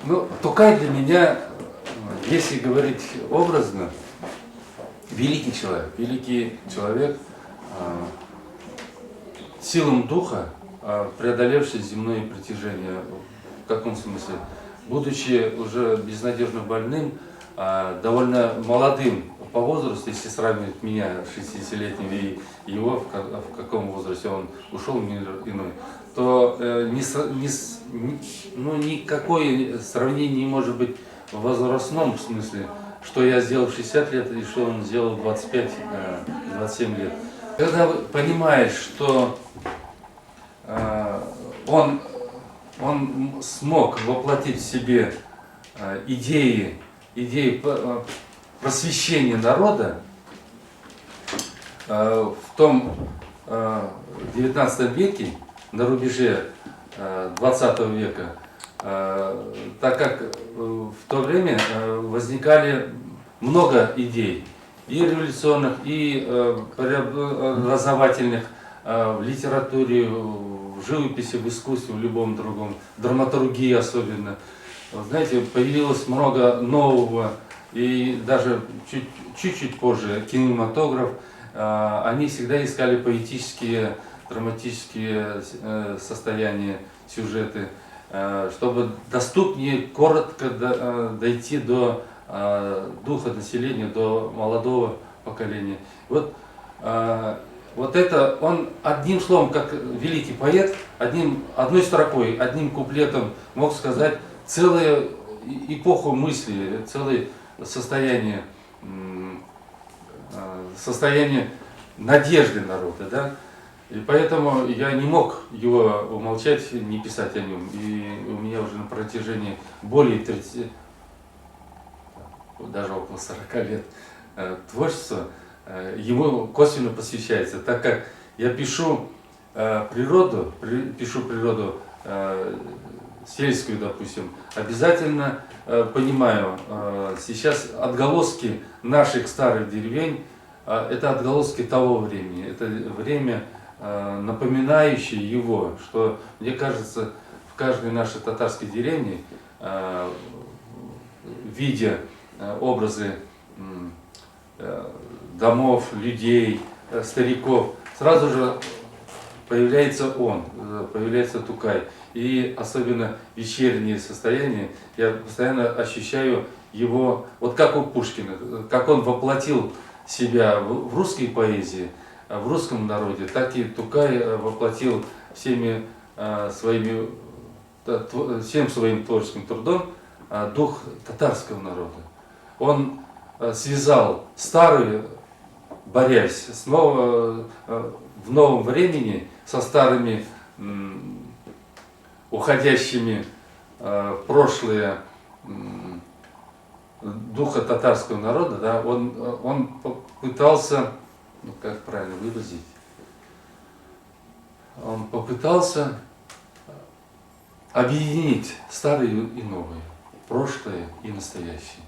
Ну, Тукай для меня, если говорить образно, великий человек, силам духа, преодолевший земное притяжение. В каком смысле? Будучи уже безнадежно больным, довольно молодым по возрасту, если сравнивать меня, 60-летнего, и его, в каком возрасте он ушел в мир иной, то никакое сравнение не может быть в возрастном смысле, что я сделал в 60 лет и что он сделал в 25-27 лет. Когда понимаешь, что он смог воплотить в себе идеи просвещения народа в том 19 веке, на рубеже 20 века, так как в то время возникали много идей, и революционных, и преобразовательных в литературе, в живописи, в искусстве, в любом другом, в драматургии особенно. Знаете, появилось много нового, и даже чуть-чуть позже кинематограф, они всегда искали поэтические, драматические состояния, сюжеты, чтобы доступнее, коротко дойти до духа населения, до молодого поколения. Вот это он одним словом, как великий поэт, одной строкой, одним куплетом мог сказать целую эпоху мысли, целое состояние надежды народа. Да? И поэтому я не мог его умолчать, не писать о нем. И у меня уже на протяжении более 30, даже около 40 лет творчества ему косвенно посвящается, так как я пишу природу сельскую, допустим, обязательно понимаю, сейчас отголоски наших старых деревень, это отголоски того времени, это время, напоминающее его, что, мне кажется, в каждой нашей татарской деревне, видя образы домов, людей, стариков, сразу же появляется он, появляется Тукай. И особенно вечернее состояние, я постоянно ощущаю его, вот как у Пушкина, как он воплотил себя в русской поэзии, в русском народе, так и Тукай воплотил всем своим творческим трудом дух татарского народа. Он связал старые, борясь снова в новом времени со старыми, уходящими в прошлое духа татарского народа, да, он попытался, как правильно выразить, он попытался объединить старое и новое, прошлое и настоящее.